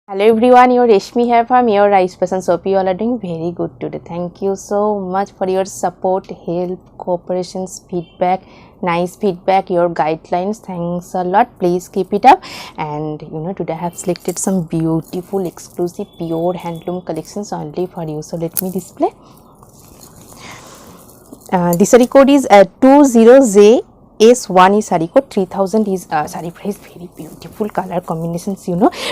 Hello everyone, your Reshmi here from your Rice Person. So hope you all are doing very good today. Thank you so much for your support, help, cooperations, feedback, nice feedback, your guidelines. Thanks a lot. Please keep it up. And today I have selected some beautiful, exclusive, pure handloom collections only for you. So let me display. The saree code is 20J. S1 is saree code, 3000 is saree price. Very beautiful color combinations,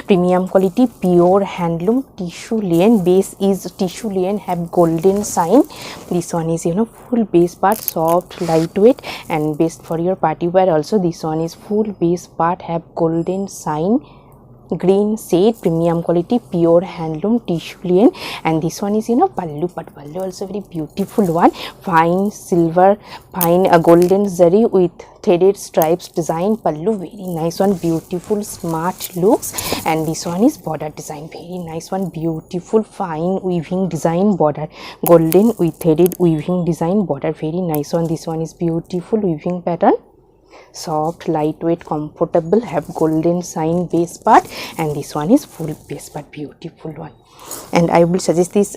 premium quality, pure handloom, tissue linen. Base is tissue linen, have golden sign. This one is full base part, soft, lightweight, and best for your party wear also. This one is full base part, have golden sign, green shade, premium quality, pure handloom, tissue linen. And this one is pallu, but pallu also very beautiful one, fine silver, fine golden zari with threaded stripes design. Pallu very nice one, beautiful smart looks. And this one is border design, very nice one, beautiful fine weaving design border, golden with threaded weaving design border, very nice one. This one is beautiful weaving pattern, soft, lightweight, comfortable, have golden sign base part. And this one is full base part, beautiful one. And I will suggest this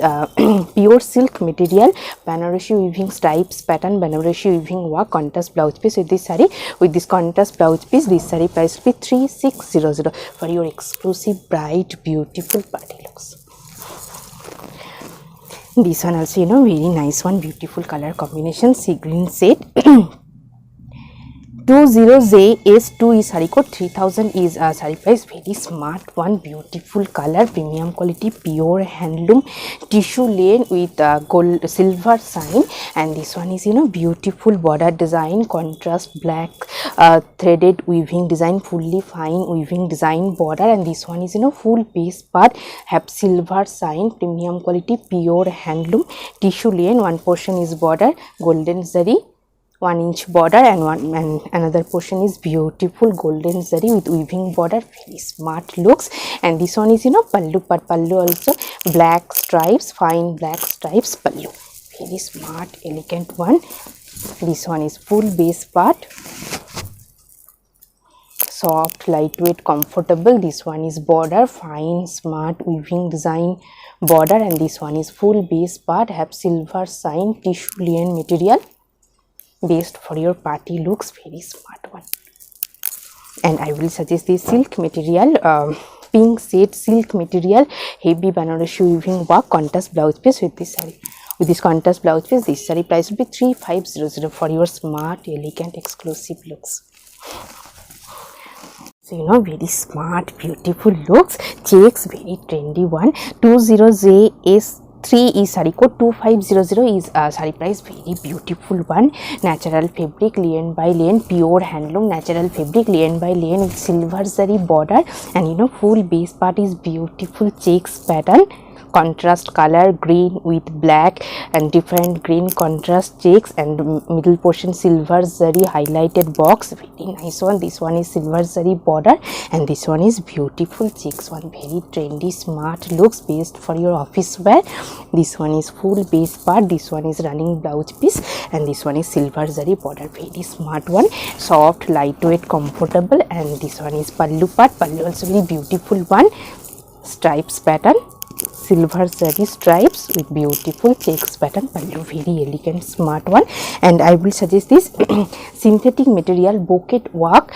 pure silk material, Banarasi weaving stripes pattern, Banarasi weaving work, contrast blouse piece with this saree. With this contrast blouse piece, this saree price will be 3600 for your exclusive, bright, beautiful party looks. This one also very nice one, beautiful color combination, sea green shade. 20JS2 is saree code, 3000 is saree price. Very smart one, beautiful color, premium quality, pure handloom, tissue linen with gold silver sign. And this one is beautiful border design, contrast black threaded weaving design, fully fine weaving design border. And this one is full base part, have silver sign, premium quality, pure handloom, tissue linen. One portion is border, golden zari, 1 inch border, and another portion is beautiful golden zari with weaving border, very smart looks. And this one is pallu, but pallu also black stripes, fine black stripes pallu, very smart elegant one. This one is full base part, soft, lightweight, comfortable. This one is border, fine smart weaving design border. And this one is full base part, have silver sign, tissue linen material, best for your party looks, very smart one. And I will suggest this silk material, pink shade silk material, heavy Banarasi weaving work, contrast blouse piece with this saree. With this contrast blouse piece, this saree price will be 3500 for your smart, elegant, exclusive looks. So very smart, beautiful looks, checks, very trendy one. 20JS3 is saree code, 2500 is saree price, very beautiful one, natural fabric, linen by linen, pure handloom, natural fabric, linen by linen with silver zari border. And full base part is beautiful checks pattern, contrast color, green with black and different green contrast checks, and middle portion silver zari highlighted box, very nice one. This one is silver zari border, and this one is beautiful checks one, very trendy smart looks, best for your office wear. This one is full base part, this one is running blouse piece, and this one is silver zari border, very smart one, soft, lightweight, comfortable. And this one is pallu part, pallu also very beautiful one, stripes pattern, silver zari stripes with beautiful checks pattern, pallu, very elegant smart one. And I will suggest this synthetic material bouquet work,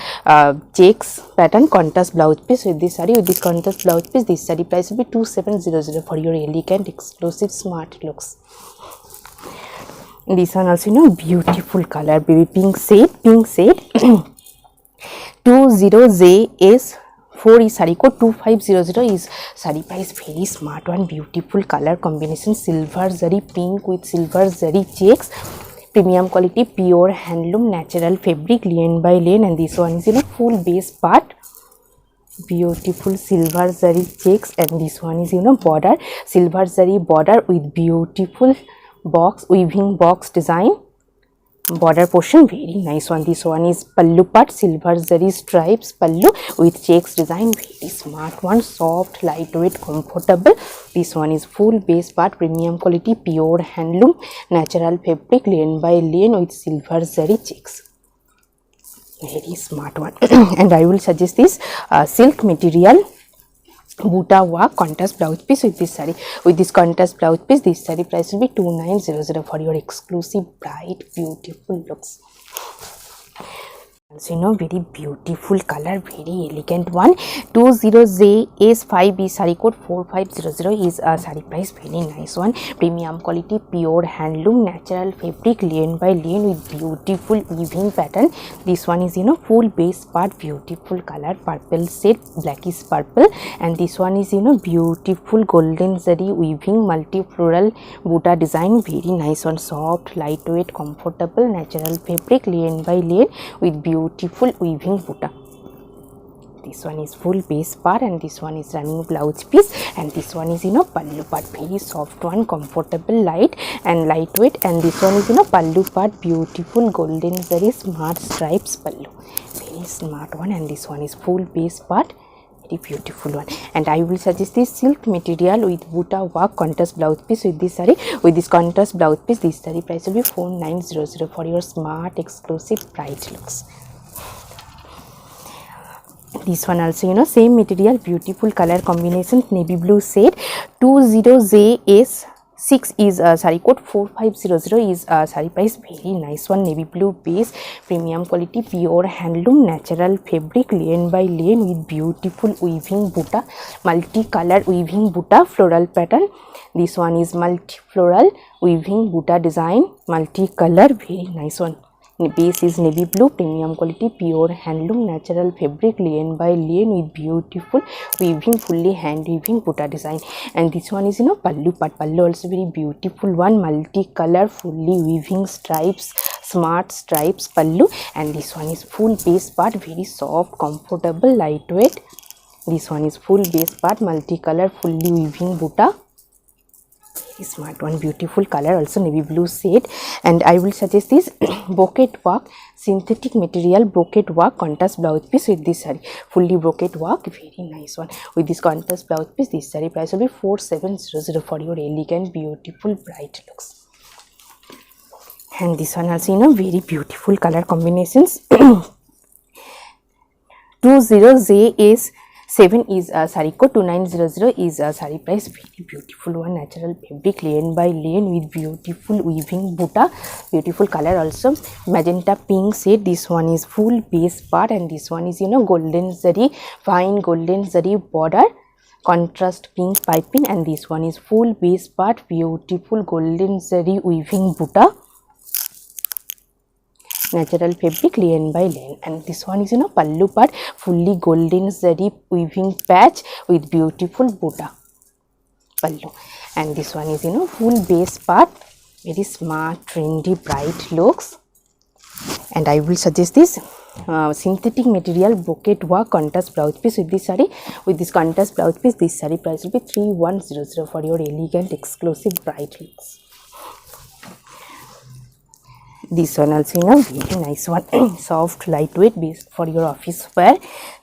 checks pattern, contrast blouse piece with this saree. With this contrast blouse piece, this saree price will be 2700 for your elegant, exclusive, smart looks. This one also beautiful color, baby pink shade, 20JS4 is saree code, 2500 is saree price, very smart one, beautiful color combination, silver zari pink with silver zari checks, premium quality, pure handloom, natural fabric, linen by linen. And this one is full base part, beautiful silver zari checks. And this one is border, silver zari border with beautiful box weaving box design border portion, very nice one. This one is pallu part, silver zari stripes pallu with checks design, very smart one, soft, lightweight, comfortable. This one is full base part, premium quality, pure handloom, natural fabric, linen by linen with silver zari checks, very smart one. And I will suggest this silk material, buta work contrast blouse piece with this saree. With this contrast blouse piece, this saree price will be 2900 for your exclusive bright beautiful looks. So very beautiful color, very elegant one. 20JS5 is saree code 4500 is a saree price, very nice one. Premium quality, pure handloom, natural fabric, lane by lane with beautiful weaving pattern. This one is full base part, beautiful color, purple shade, blackish purple, and this one is beautiful golden zari weaving multi floral buta design, very nice one, soft, lightweight, comfortable, natural fabric, lane by lane with beautiful weaving buta. This one is full base part and this one is running blouse piece, and this one is pallu part, very soft one, comfortable, light and lightweight, and this one is pallu part, beautiful golden zari smart stripes pallu, very smart one, and this one is full base part, very beautiful one. And I will suggest this silk material with buta work contrast blouse piece with this saree. With this contrast blouse piece, this saree price will be 4900 for your smart exclusive bright looks. This one also same material, beautiful color combination, navy blue shade. 20JS6 is saree code 4500 is saree price, very nice one, navy blue base, premium quality, pure handloom, natural fabric, lane by lane with beautiful weaving buta, multi-color weaving buta floral pattern. This one is multi-floral weaving buta design, multi-color, very nice one. Base is navy blue, premium quality, pure handloom, natural fabric, lane by lane with beautiful weaving, fully hand weaving buta design. And this one is pallu part, pallu also very beautiful one, multi-color, fully weaving stripes, smart stripes pallu, and this one is full base part, very soft, comfortable, lightweight. This one is full base part, multi-color, fully weaving buta, smart one, beautiful color, also navy blue shade. And I will suggest this brocade work, synthetic material brocade work contrast blouse piece with this saree, fully brocade work, very nice one. With this contrast blouse piece, this saree price will be 4700 for your elegant, beautiful, bright looks. And this one also very beautiful color combinations. 20JS7 is saree code 2900 is saree price, very beautiful one, natural fabric, lane by lane with beautiful weaving buta, beautiful color also, magenta pink shade. This one is full base part and this one is golden zari, fine golden zari border, contrast pink piping, and this one is full base part, beautiful golden zari weaving buta, natural fabric, lane by lane. And this one is pallu part, fully golden zari weaving patch with beautiful buta pallu. And this one is full base part, very smart, trendy, bright looks. And I will suggest this synthetic material brocade work contrast blouse piece with this saree. With this contrast blouse piece, this saree price will be 3100 for your elegant, exclusive, bright looks. This one also very nice one, soft, lightweight, base for your office wear.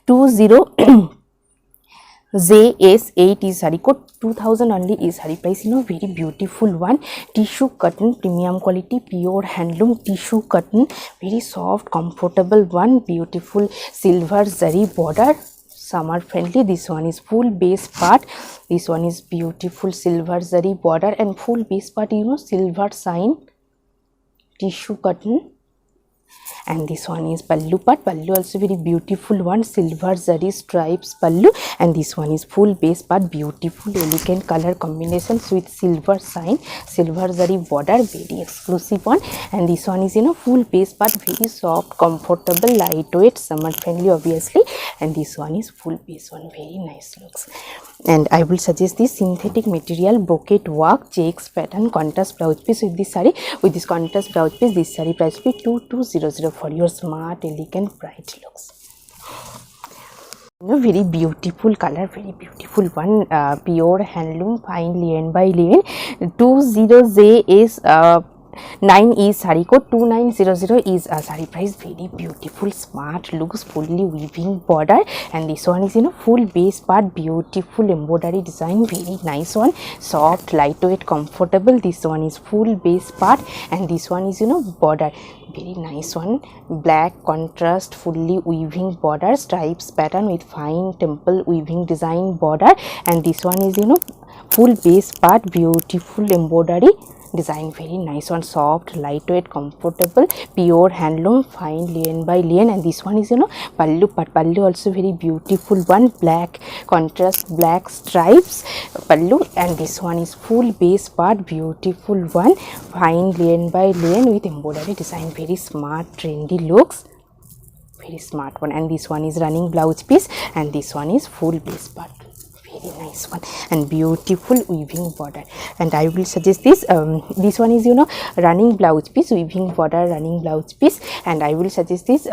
20JS8 is saree code 2000 only is saree price, very beautiful one, tissue cotton, premium quality, pure handloom tissue cotton, very soft, comfortable one, beautiful silver zari border, summer friendly. This one is full base part, this one is beautiful silver zari border and full base part silver sign tissue cotton. And this one is pallu part, pallu also very beautiful one, silver zari stripes pallu, and this one is full base part, beautiful elegant color combinations with silver sign, silver zari border, very exclusive one. And this one is full base part, very soft, comfortable, lightweight, summer friendly obviously, and this one is full base one, very nice looks. And I will suggest this synthetic material brocade work checks pattern contrast blouse piece with this saree. With this contrast blouse piece, this saree price will be 2200 for your smart, elegant, bright looks. Very beautiful color, very beautiful one, pure handloom, fine lane by lane. 20JS 9 is sari code 2900 is a sari price. Very beautiful, smart looks, fully weaving border, and this one is full base part, beautiful embroidery design, very nice one, soft, lightweight, comfortable. This one is full base part, and this one is border, very nice one, black contrast, fully weaving border, stripes pattern with fine temple weaving design border, and this one is full base part, beautiful embroidery design, very nice one, soft, lightweight, comfortable, pure handloom, fine lien by lien, and this one is pallu part, pallu also very beautiful one, black contrast, black stripes pallu, and this one is full base part, beautiful one, fine lien by lien with embroidery design, very smart, trendy looks, very smart one, and this one is running blouse piece, and this one is full base part, very nice one, and beautiful weaving border. And I will suggest this this one is running blouse piece, weaving border, running blouse piece, and I will suggest this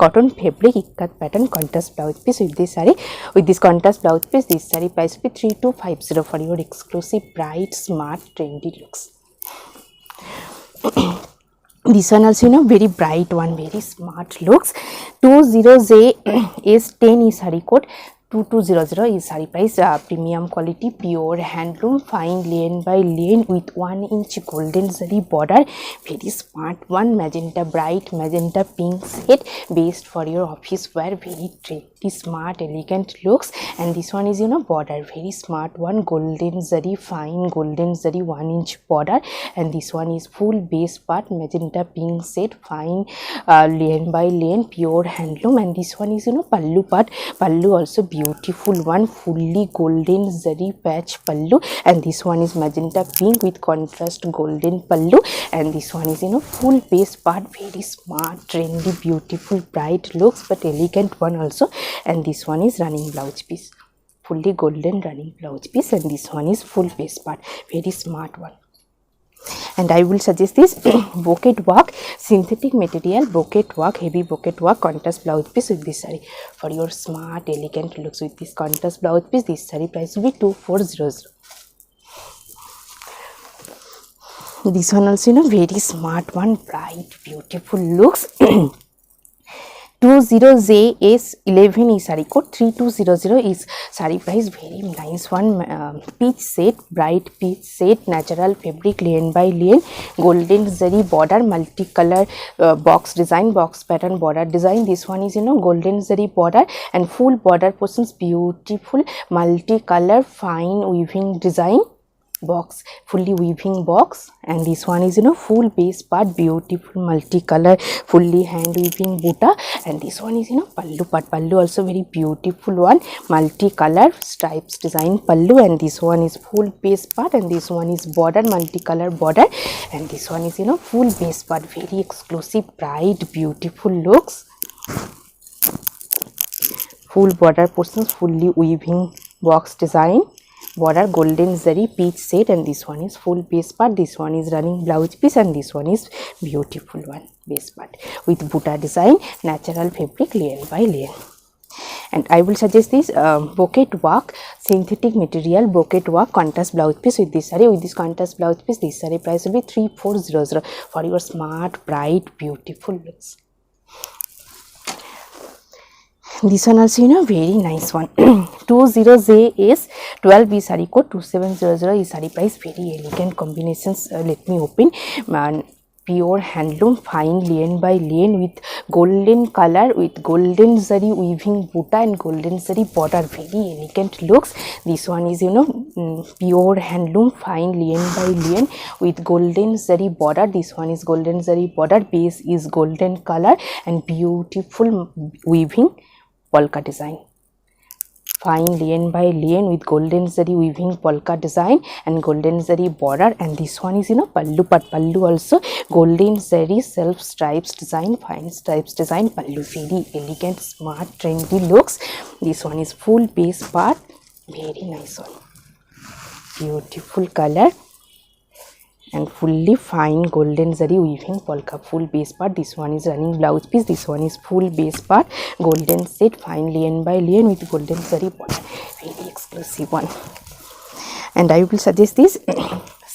cotton fabric ikat pattern contrast blouse piece with this saree, with this contrast blouse piece. This saree price will be 3250 for your exclusive, bright, smart, trendy looks. This one also very bright one, very smart looks. 20J is 10 is saree code 2200 is saree price, premium quality, pure handloom, fine lien by lien with 1 inch golden zari border, very smart one, magenta, bright magenta pink set, based for your office wear, very trendy, smart, elegant looks, and this one is border, very smart one, golden zari, fine golden zari 1 inch border, and this one is full base part, magenta pink set, fine lien by lien, pure handloom, and this one is pallu part, pallu also beautiful one, fully golden zari patch pallu, and this one is magenta pink with contrast golden pallu, and this one is full base part, very smart, trendy, beautiful, bright looks, but elegant one also, and this one is running blouse piece, fully golden running blouse piece, and this one is full base part, very smart one. And I will suggest this bouquet work, synthetic material, bouquet work, heavy bouquet work, contrast blouse piece with this saree for your smart, elegant looks. With this contrast blouse piece, this saree price will be 2400. This one also very smart one, bright, beautiful looks. 20J is 11 is saree code 3200 is saree price, very nice one, peach set, bright peach set, natural fabric, lien by lien, golden zari border, multicolor box design, box pattern border design. This one is golden zari border and full border portions, beautiful multicolor fine weaving design box, fully weaving box, and this one is full base part, beautiful multicolor fully hand weaving buta, and this one is pallu part, pallu also very beautiful one, multicolor stripes design pallu, and this one is full base part, and this one is border, multicolor border, and this one is full base part, very exclusive, bright, beautiful looks, full border portions, fully weaving box design border, golden zari peach set, and this one is full base part, this one is running blouse piece, and this one is beautiful one, base part with buta design, natural fabric, lien by lien. And I will suggest this bouquet work, synthetic material bouquet work, contrast blouse piece with this saree. With this contrast blouse piece, this saree price will be 3400 for your smart, bright, beautiful looks. This one also very nice one. 20J is 12 is saree code 2700 is saree price, very elegant combinations. Let me open. Pure handloom, fine lien by lien with golden color, with golden zari weaving buta and golden zari border, very elegant looks. This one is pure handloom, fine lien by lien with golden zari border. This one is golden zari border, base is golden color and beautiful weaving polka design, fine lien by lien with golden zari weaving polka design and golden zari border, and this one is pallu part, pallu also golden zari self stripes design, fine stripes design pallu, very elegant, smart, trendy looks. This one is full base part, very nice one, beautiful color and fully fine golden zari weaving polka, full base part. This one is running blouse piece, this one is full base part, golden set, fine lien by lien with golden zari border, very exclusive one. And I will suggest this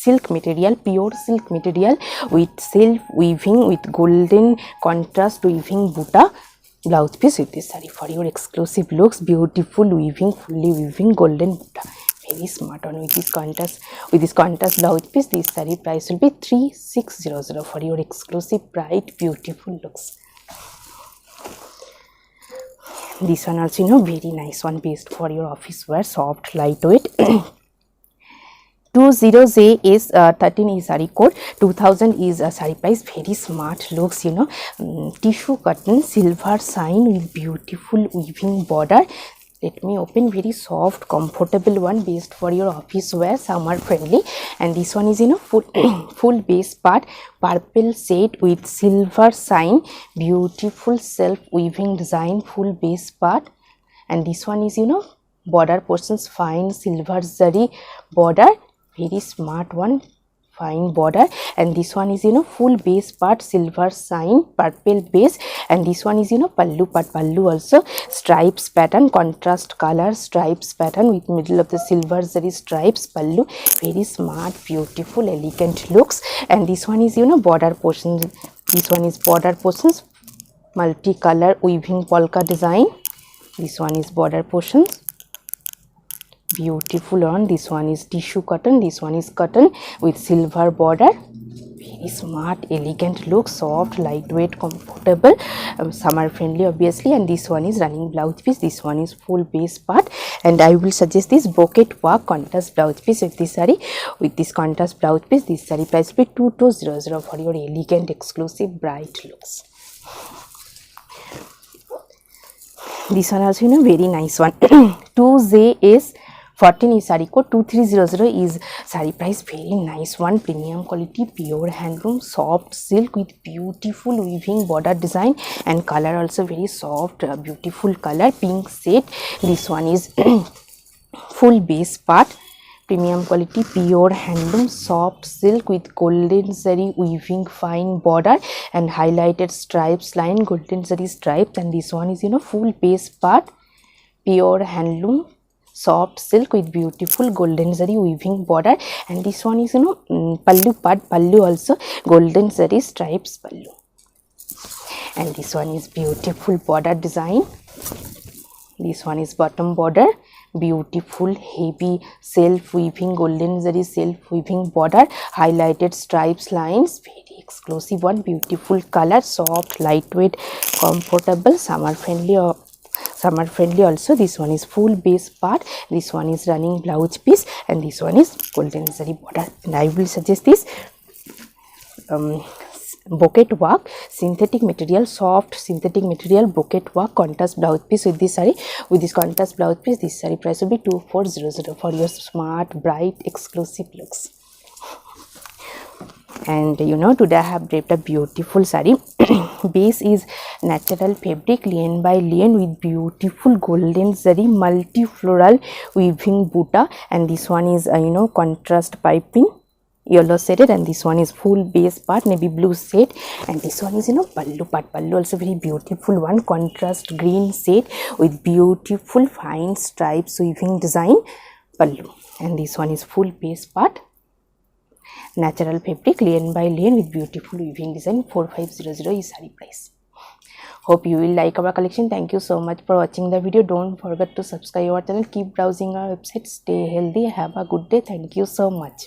silk material, pure silk material with self weaving with golden contrast weaving butta blouse piece with this saree for your exclusive looks. Beautiful weaving, fully weaving golden butta, very smart on with this contrast blouse piece. This saree price will be 3600 for your exclusive bright beautiful looks. This one also, you know, very nice one, based for your office wear, soft lightweight. 20J is 13 is saree code, 2000 is saree price, very smart looks, you know, tissue cotton silver sign with beautiful weaving border. Let me open, very soft comfortable one, based for your office wear, summer friendly. And this one is, you know, full base part purple shade with silver sign, beautiful self weaving design, full base part. And this one is, you know, border portions fine silver zari border, very smart one, fine border. And this one is, you know, full base part silver sign purple base. And this one is, you know, pallu part, pallu also stripes pattern, contrast color stripes pattern with middle of the silver zari stripes pallu, very smart beautiful elegant looks. And this one is, you know, border portion, this one is border portions multicolor weaving polka design. This one is border portions, beautiful on. This one is tissue cotton, this one is cotton with silver border, very smart elegant look, soft lightweight comfortable, summer friendly obviously. And this one is running blouse piece, this one is full base part. And I will suggest this bouquet work contrast blouse piece with this saree, with this contrast blouse piece. This saree price will be 2200 for your elegant exclusive bright looks. This one also, you know, very nice one. 2J is 14 is saree code, 2300 is saree price, very nice one, premium quality pure handloom soft silk with beautiful weaving border design. And color also very soft beautiful color, pink shade. This one is full base part, premium quality pure handloom soft silk with golden zari weaving fine border and highlighted stripes line, golden zari stripes. And this one is, you know, full base part pure handloom soft silk with beautiful golden zari weaving border. And this one is, you know, pallu part, pallu also golden zari stripes pallu. And this one is beautiful border design, this one is bottom border, beautiful heavy self weaving golden zari self weaving border, highlighted stripes lines, very exclusive one, beautiful color, soft lightweight comfortable, summer friendly also. This one is full base part, this one is running blouse piece, and this one is golden zari border. And I will suggest this bouquet work synthetic material, soft synthetic material bouquet work contrast blouse piece with this saree, with this contrast blouse piece. This saree price will be 2400 for your smart bright exclusive looks. And you know, today I have draped a beautiful saree. Base is natural fabric lian by lian with beautiful golden zari multi floral weaving butta. And this one is you know, contrast piping yellow shaded. And this one is full base part navy blue shade. And this one is, you know, pallu part, pallu also very beautiful one, contrast green shade with beautiful fine stripes weaving design pallu. And this one is full base part natural fabric lian by lian with beautiful weaving design. 4500 is saree price. Hope you will like our collection. Thank you so much for watching the video. Don't forget to subscribe our channel. Keep browsing our website. Stay healthy. Have a good day. Thank you so much.